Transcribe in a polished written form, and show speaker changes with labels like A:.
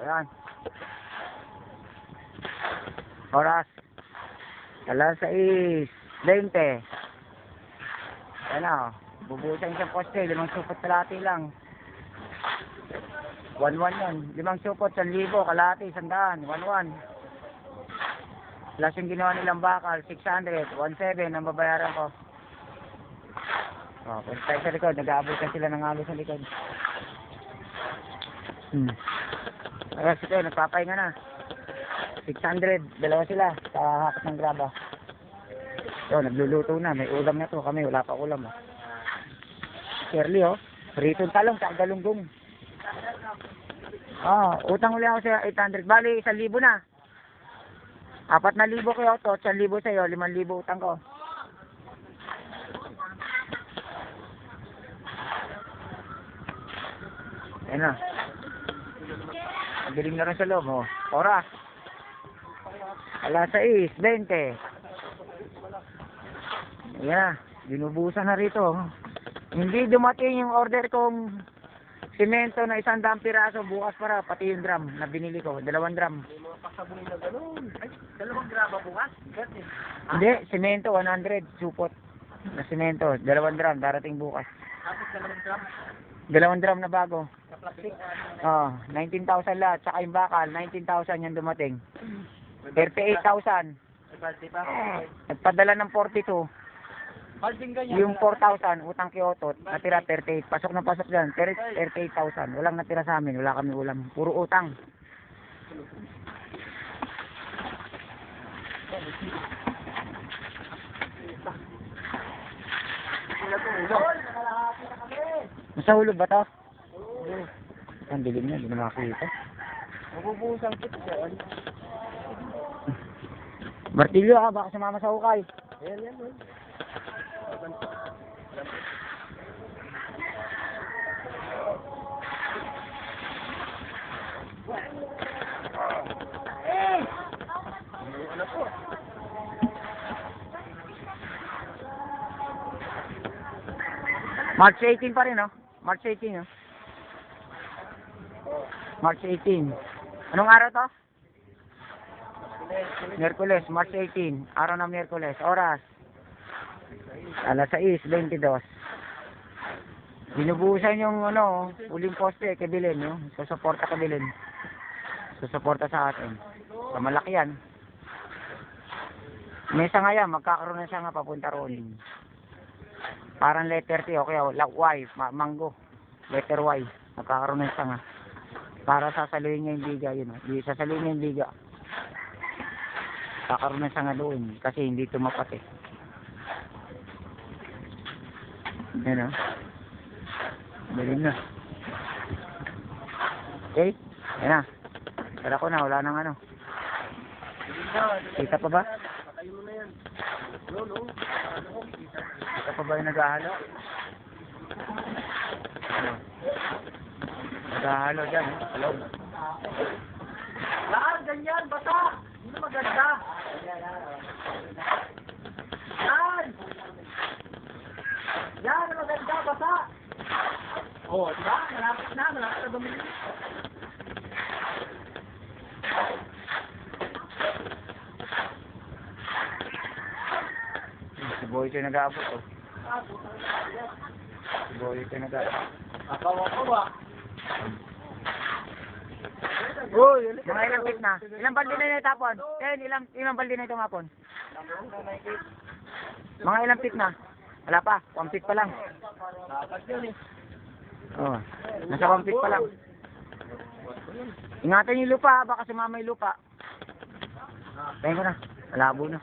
A: Ayan. Oras. Alas 6:20. Ayan na. Bubusan siyang poste. 5 supot kalahati lang. 1-1 yun. 5 supot, 1,000. Kalahati, 100. 1-1. Plus yung ginawa nilang bakal, 600. 1,700 ang babayaran ko. Oh, punta tayo sa likod. Nag-aabutan sila ng halo sa likod. Ayan, ito, nagpapahinga na. 600. Dalawa sila sa hakat ng graba. So, nagluluto na. May ulam na to. Kami, wala pa ulam. Oh. Shirley, oh. Pritong talong sa galunggong. Utang uli ako sa 800. Bali, 1,000 na. 4,000 kayo to, 1,000 sa'yo, 5,000 utang ko. Ayan na. Madilim na rin sa loob, oh. Oras. Alas 6:20. Ayan na. Binubusan na rito. Hindi dumating yung order kong simento na 100 piraso bukas para pati yung drum na binili ko, 2 drum.
B: May mga pasabong na gano'n. Ay, 2 graba bukas?
A: Hindi, simento 100 supot na simento, 2 drum darating bukas.
B: Tapos 2 drum?
A: 2 drum na bago.
B: Sa plastic?
A: 19,000 lahat, saka yung bakal, 19,000 yung dumating. 38,000.
B: May balde pa?
A: Nagpadala ng 42.
B: Balding ganyan.
A: Yung 4,000, utang Kyoto, natira 38. Pasok na pasok dyan, 38,000. Walang natira sa amin, wala kami ulam. Puro utang. Nasa hulog ba to? Ang dilim na, hindi na makakita.
B: Mabubuhusang kit dyan.
A: Martilyo ka, baka sumama sa hukay.
B: Ayan yan, man. Ano po?
A: March 18 pa rin, no? March 18, no? March 18. Anong araw to? Miyerkules, March 18. Araw ng Miyerkules. Oras. Alas 6:22. Binubuhusan yung ano, uling poste kay Bilin, no? Susuporta kay Bilin. Susuporta sa atin. So, malaki yan. Mesa nga yan, magkakaroon na siya nga papunta roon. Parang letter T, okay, Y, mango. Letter Y. Magkakaroon na siya nga. Para sasaluhin niya yung biga, yun. Sasaluhin niya yung biga. Kakaroon na siya nga doon. Kasi hindi tumapat eh. Yan o. Galing na. Okay. Yan na. Tara ko na. Wala nang ano. Kita pa ba?
B: Patayin mo na yan. No.
A: Kita pa ba yung naghahalo? Naghahalo dyan. Hello.
B: Yan, ganyan, bata. Hindi na maganda. Yan. Yan, maganda, bata. Diba? Malapit na bumili.
A: Si Boy ito nag-aabot oh. Si Boy ito nag-aabot.
B: Akaw ba?
A: Uy, mga ilang pit na? Ilang balde na yung tapon? Ilang balde na itong hapon? Mga ilang pit na? Wala pa, 1 pit pa lang.
B: Dapat yun eh.
A: Nasa 1 pit pa lang. Ingatan yung lupa, baka sumama yung lupa. Tayo ko na, malabo na.